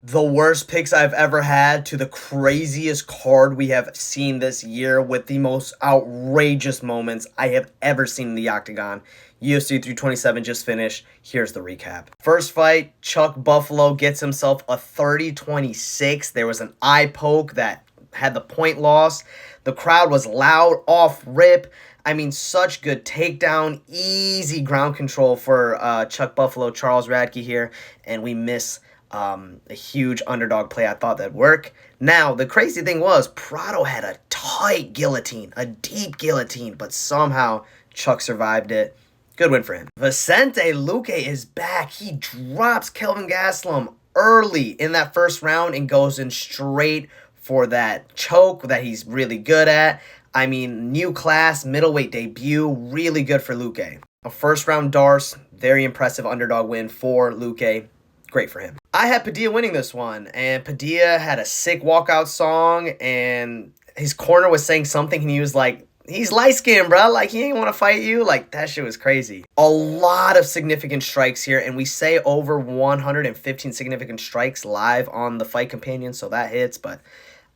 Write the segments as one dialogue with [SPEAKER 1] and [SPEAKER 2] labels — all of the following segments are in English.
[SPEAKER 1] The worst picks I've ever had to the craziest card we have seen this year with the most outrageous moments I have ever seen in the octagon. UFC 327 just finished. Here's the recap. First fight, Chuck Buffalo gets himself a 30-26. There was an eye poke that had the point loss. The crowd was loud off rip. I mean, such good takedown, easy ground control for Chuck Buffalo, Charles Radke here, and we miss a huge underdog play. I thought that'd work. Now, the crazy thing was, Prado had a tight guillotine, a deep guillotine, but somehow Chuck survived it. Good win for him. Vicente Luque is back. He drops Kelvin Gastelum early in that first round and goes in straight for that choke that he's really good at. I mean, new class, middleweight debut, really good for Luque. A first round Darce, very impressive underdog win for Luque. Great for him. I had Padilla winning this one, and Padilla had a sick walkout song, and his corner was saying something, and he was like, he's light-skinned, bro. Like, he ain't want to fight you. Like, that shit was crazy. A lot of significant strikes here, and we say over 115 significant strikes live on the Fight Companion, so that hits, but,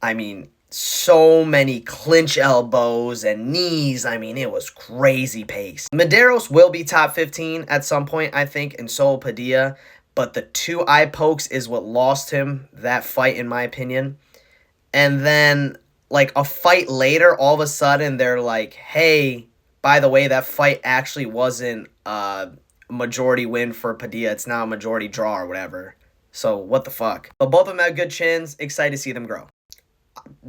[SPEAKER 1] I mean, so many clinch elbows and knees. I mean, it was crazy pace. Medeiros will be top 15 at some point, I think, and so will Padilla. But the two eye pokes is what lost him that fight, in my opinion. And then, like, a fight later, all of a sudden, they're like, hey, by the way, that fight actually wasn't a majority win for Padilla. It's now a majority draw or whatever. So, what the fuck? But both of them had good chins. Excited to see them grow.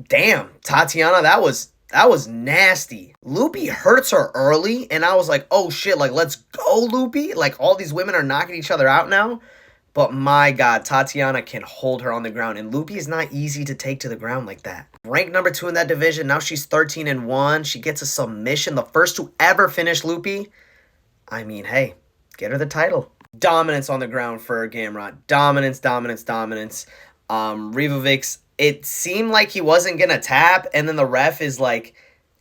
[SPEAKER 1] Damn, Tatiana, that was nasty. Loopy hurts her early, and I was like, oh shit, like, let's go, Loopy. Like, all these women are knocking each other out now. But my God, Tatiana can hold her on the ground, and Loopy is not easy to take to the ground like that. Ranked number 2 in that division, now she's 13-1. She gets a submission, the first to ever finish Loopy. I mean, hey, get her the title. Dominance on the ground for Gamrot. Dominance. Rivovics, it seemed like he wasn't going to tap, and then the ref is like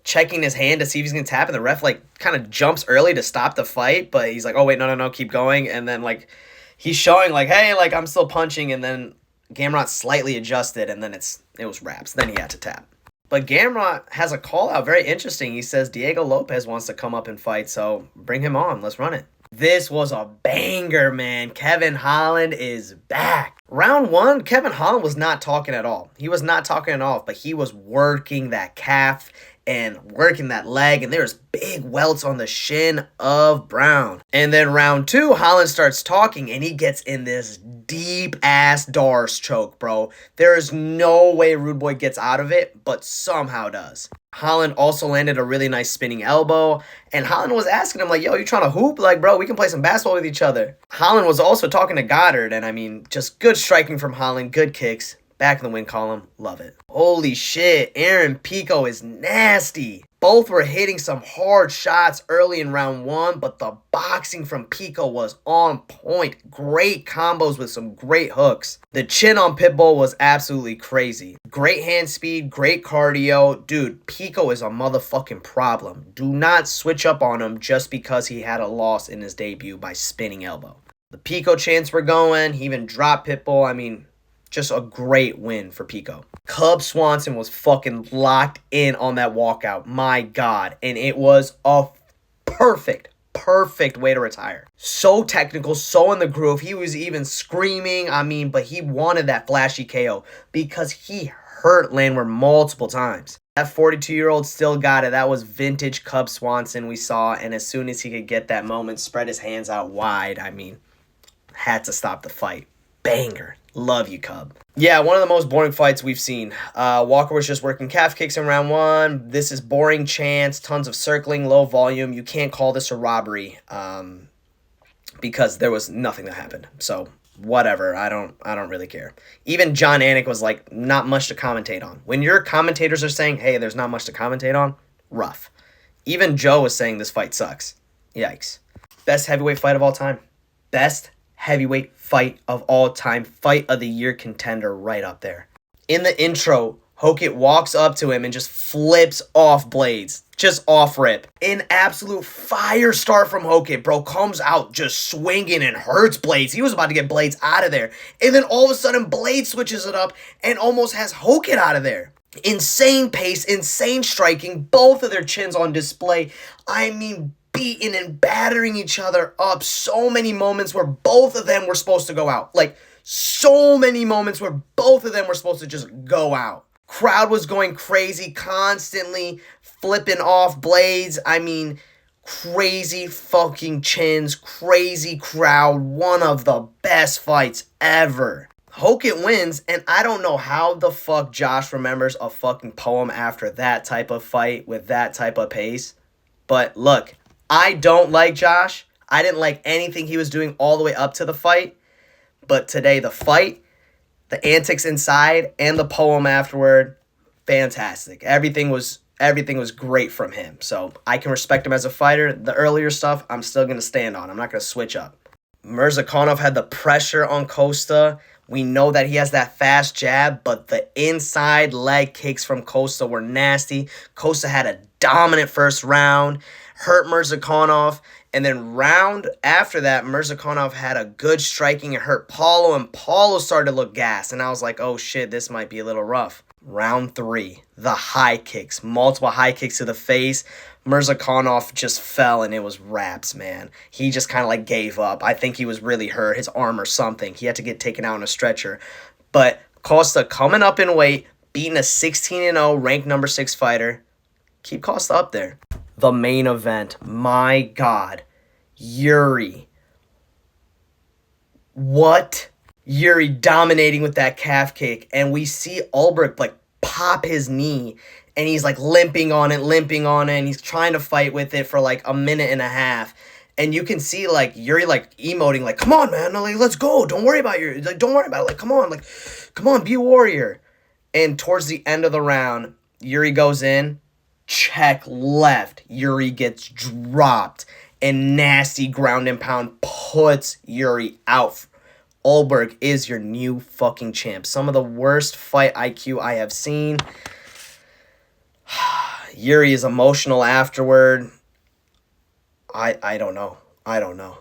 [SPEAKER 1] checking his hand to see if he's going to tap, and the ref like kind of jumps early to stop the fight, but he's like, oh wait, no, keep going, and then like he's showing like, hey, like I'm still punching, and then Gamrot slightly adjusted, and then it was wraps. Then he had to tap. But Gamrot has a call out, very interesting. He says Diego Lopez wants to come up and fight, so bring him on. Let's run it. This was a banger, man. Kevin Holland is back. Round 1, Kevin Holland was not talking at all. He was not talking at all, but he was working that calf and working that leg, and there's big welts on the shin of Brown. And then round 2, Holland starts talking, and he gets in this deep-ass Darce choke, bro. There is no way Rude Boy gets out of it, but somehow does. Holland also landed a really nice spinning elbow, and Holland was asking him, like, yo, you trying to hoop? Like, bro, we can play some basketball with each other. Holland was also talking to Goddard, and I mean, just good striking from Holland, good kicks. Back in the win column. Love it. Holy shit. Aaron Pico is nasty. Both were hitting some hard shots early in round 1, but the boxing from Pico was on point. Great combos with some great hooks. The chin on Pitbull was absolutely crazy. Great hand speed, great cardio. Dude, Pico is a motherfucking problem. Do not switch up on him just because he had a loss in his debut by spinning elbow. The Pico chants were going. He even dropped Pitbull. I mean, just a great win for Pico. Cub Swanson was fucking locked in on that walkout. My God. And it was a perfect way to retire. So technical, so in the groove. He was even screaming. I mean, but he wanted that flashy KO because he hurt Landwehr multiple times. That 42-year-old still got it. That was vintage Cub Swanson we saw. And as soon as he could get that moment, spread his hands out wide, I mean, had to stop the fight. Banger. Love you, Cub. Yeah, one of the most boring fights we've seen. Walker was just working calf kicks in round 1. This is boring chance, tons of circling, low volume. You can't call this a robbery because there was nothing that happened. So whatever, I don't really care. Even John Anik was like, not much to commentate on. When your commentators are saying, hey, there's not much to commentate on, rough. Even Joe was saying this fight sucks. Yikes. Best heavyweight fight of all time. Best heavyweight fight of all time. Fight of the year contender right up there. In the intro, Hokit walks up to him and just flips off Blades. Just off rip. An absolute fire start from Hokit, bro. Comes out just swinging and hurts Blades. He was about to get Blades out of there. And then all of a sudden, Blades switches it up and almost has Hokit out of there. Insane pace, insane striking. Both of their chins on display. I mean, beating and battering each other up. So many moments where both of them were supposed to go out. Like, so many moments where both of them were supposed to just go out. Crowd was going crazy, constantly flipping off Blades. I mean, crazy fucking chins, crazy crowd. One of the best fights ever. Hokit wins, and I don't know how the fuck Josh remembers a fucking poem after that type of fight with that type of pace. But look, I don't like Josh. I didn't like anything he was doing all the way up to the fight. But today, the fight, the antics inside, and the poem afterward, fantastic. Everything was great from him. So I can respect him as a fighter. The earlier stuff, I'm still going to stand on. I'm not going to switch up. Mirzakhanov had the pressure on Costa. We know that he has that fast jab, but the inside leg kicks from Costa were nasty. Costa had a dominant first round, hurt Mirzakhanov, and then round after that, Mirzakhanov had a good striking and hurt Paulo, and Paulo started to look gassed, and I was like, oh shit, this might be a little rough. Round 3, the high kicks, multiple high kicks to the face. Mirzakhanov just fell, and it was wraps, man. He just kind of like gave up. I think he was really hurt, his arm or something. He had to get taken out on a stretcher. But Costa coming up in weight, beating a 16-0 ranked number 6 fighter. Keep Costa up there. The main event, my God, Yuri. What? Yuri dominating with that calf kick, and we see Ulbrich like pop his knee, and he's like limping on it, and he's trying to fight with it for like a minute and a half, and you can see like Yuri like emoting like, come on, man, like, let's go, don't worry about it, like, come on, be a warrior. And towards the end of the round, Yuri goes in, check left, Yuri gets dropped, and nasty ground and pound puts Yuri out. Ulbrich is your new fucking champ. Some of the worst fight IQ I have seen. Yuri is emotional afterward. I don't know. I don't know.